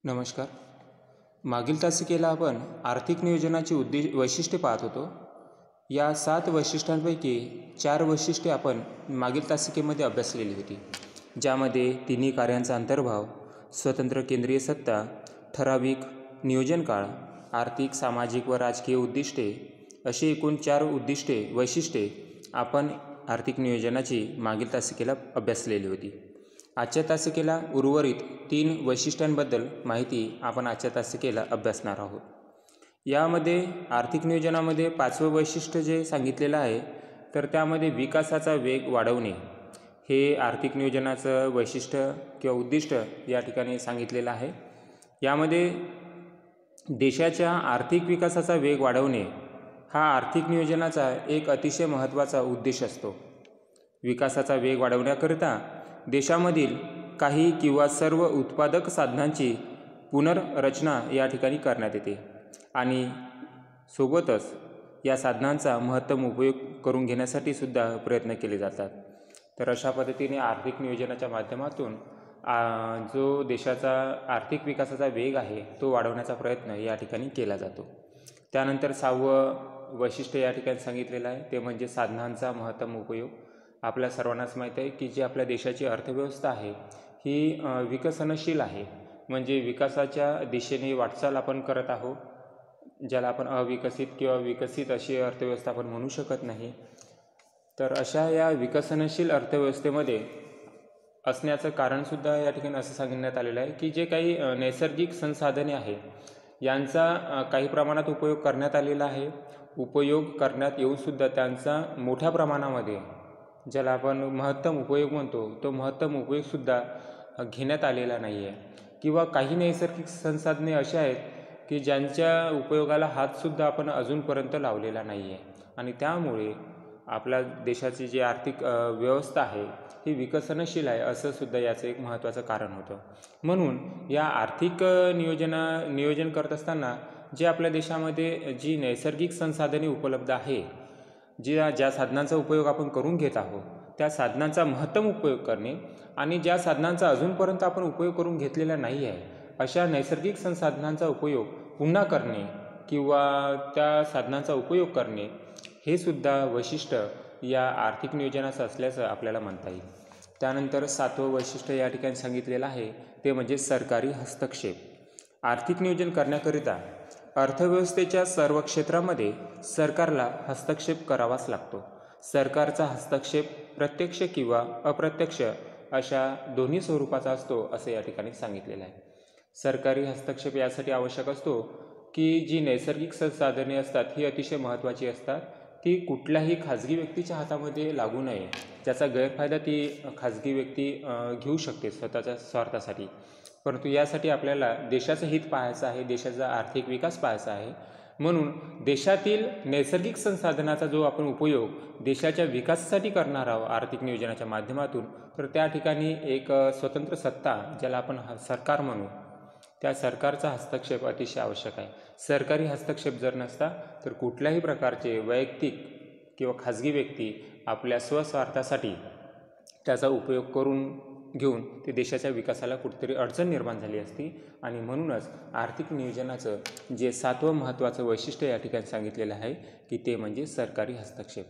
नमस्कार. मागील तासिकेला आपण आर्थिक नियोजनाची वैशिष्ट्ये पाहत होतो. या 7 वैशिष्ट्यांपैकी 4 वैशिष्ट्ये आपण मागील तासिकेमध्ये अभ्यासलेली होती, ज्यामध्ये तिन्ही कार्यांचा अंतर्भाव, स्वतंत्र केंद्रीय सत्ता, ठराविक नियोजन काळ, आर्थिक, सामाजिक व राजकीय उद्दिष्टे अशी एकूण 4 वैशिष्ट्ये आपण आर्थिक नियोजनाची मागील तासिकेला अभ्यासलेली होती. आजच्या तासिकेला उर्वरित 3 वैशिष्ट्यांबद्दल माहिती आपण आजच्या तासिकेला अभ्यासणार आहोत. यामध्ये आर्थिक नियोजनामध्ये 5वं वैशिष्ट्य जे सांगितलेलं आहे, तर त्यामध्ये विकासाचा वेग वाढवणे हे आर्थिक नियोजनाचं वैशिष्ट्य किंवा उद्दिष्ट या ठिकाणी सांगितलेलं आहे. यामध्ये देशाच्या आर्थिक विकासाचा वेग वाढवणे हा आर्थिक नियोजनाचा एक अतिशय महत्त्वाचा उद्देश असतो. विकासाचा वेग वाढवण्याकरिता देशामधील काही किंवा सर्व उत्पादक साधनांची पुनर्रचना या ठिकाणी करण्यात येते आणि सोबतच या साधनांचा महत्तम उपयोग करून घेण्यासाठी सुद्धा प्रयत्न केले जातात. तर अशा पद्धतीने आर्थिक नियोजनाच्या माध्यमातून जो देशाचा आर्थिक विकासाचा वेग आहे तो वाढवण्याचा प्रयत्न या ठिकाणी केला जातो. त्यानंतर 6वं वैशिष्ट्य या ठिकाणी सांगितलेलं आहे, ते म्हणजे साधनांचा महत्तम उपयोग. आपल्या सर्वांनाच माहीत आहे की जी आपल्या देशाची अर्थव्यवस्था आहे ही विकसनशील आहे, म्हणजे विकासाच्या दिशेने वाटचाल आपण करत आहोत, ज्याला आपण अविकसित किंवा विकसित अशी अर्थव्यवस्था आपण म्हणू शकत नाही. तर अशा या विकसनशील अर्थव्यवस्थेमध्ये असण्याचं कारणसुद्धा या ठिकाणी असं सांगण्यात आलेलं आहे की जे काही नैसर्गिक संसाधने आहे यांचा काही प्रमाणात उपयोग करण्यात आलेला आहे. उपयोग करण्यात येऊनसुद्धा त्यांचा मोठ्या प्रमाणामध्ये, ज्याला आपण महत्तम उपयोग म्हणतो, तो महत्तम उपयोगसुद्धा घेण्यात आलेला नाही आहे. किंवा काही नैसर्गिक संसाधने अशा आहेत की ज्यांच्या उपयोगाला हातसुद्धा आपण अजूनपर्यंत लावलेला नाही आहे आणि त्यामुळे आपल्या देशाची जी आर्थिक व्यवस्था आहे ही विकसनशील आहे असं सुद्धा याचं एक महत्त्वाचं कारण होतं. म्हणून या आर्थिक नियोजन करत असताना जे आपल्या देशामध्ये जी नैसर्गिक संसाधने उपलब्ध आहे, ज्या साधनांचा उपयोग आपण करून घेत आहोत त्या साधनांचा महत्तम उपयोग करणे आणि ज्या साधनांचा अजूनपर्यंत आपण उपयोग करून घेतलेला नाही आहे अशा नैसर्गिक संसाधनांचा उपयोग पुन्हा करणे किंवा त्या साधनांचा उपयोग करणे हे सुद्धा वैशिष्ट्य या आर्थिक नियोजनाचं असल्याचं आपल्याला म्हणता येईल. त्यानंतर 7वं वैशिष्ट्य या ठिकाणी सांगितलेलं आहे, ते म्हणजे सरकारी हस्तक्षेप. आर्थिक नियोजन करण्याकरिता अर्थव्यवस्थेच्या सर्व क्षेत्रामध्ये सरकारला हस्तक्षेप करावाच लागतो. सरकारचा हस्तक्षेप प्रत्यक्ष किंवा अप्रत्यक्ष अशा दोन्ही स्वरूपाचा असतो असं या ठिकाणी सांगितलेलं आहे. सरकारी हस्तक्षेप यासाठी आवश्यक असतो की जी नैसर्गिक संसाधने असतात ही अतिशय महत्त्वाची असतात. ती कुठल्याही खाजगी व्यक्तीच्या हातामध्ये लागू नये, ज्याचा गैरफायदा ती खाजगी व्यक्ती घेऊ शकते स्वतःच्या स्वार्थासाठी. परंतु यासाठी आपल्याला देशाचं हित पाहायचं आहे, देशाचा आर्थिक विकास पाहायचा आहे. म्हणून देशातील नैसर्गिक संसाधनाचा जो आपण उपयोग देशाच्या विकासासाठी करणार आहोत आर्थिक नियोजनाच्या माध्यमातून, तर त्या ठिकाणी एक स्वतंत्र सत्ता, ज्याला आपण सरकार म्हणू, त्या सरकारचा हस्तक्षेप अतिशय आवश्यक आहे. सरकारी हस्तक्षेप जर नसता तर कुठल्याही प्रकारचे वैयक्तिक किंवा खाजगी व्यक्ती आपल्या स्वस्वार्थासाठी त्याचा उपयोग करून घेऊन ते देशाच्या विकासाला कुठेतरी अडचण निर्माण झाली असती. आणि म्हणूनच आर्थिक नियोजनाचं जे 7वं महत्त्वाचं वैशिष्ट्य या ठिकाणी सांगितलेलं आहे की ते म्हणजे सरकारी हस्तक्षेप.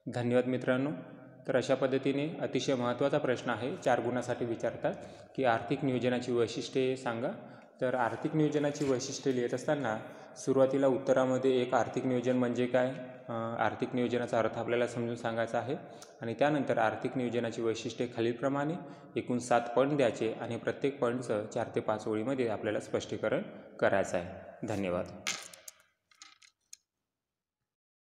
धन्यवाद मित्रांनो. तर अशा पद्धतीने अतिशय महत्त्वाचा प्रश्न आहे, 4 गुणासाठी विचारतात की आर्थिक नियोजनाची वैशिष्ट्ये सांगा. तर आर्थिक नियोजनाची वैशिष्ट्ये लिहित असताना सुरुवातीला उत्तरामध्ये एक आर्थिक नियोजन म्हणजे काय, आर्थिक नियोजनाचा अर्थ आपल्याला समजून सांगायचा आहे आणि त्यानंतर आर्थिक नियोजनाची वैशिष्ट्ये खालीलप्रमाणे एकूण 7 पॉईंट द्यायचे आणि प्रत्येक पॉईंटचं 4 ते 5 ओळीमध्ये आपल्याला स्पष्टीकरण करायचं आहे. धन्यवाद.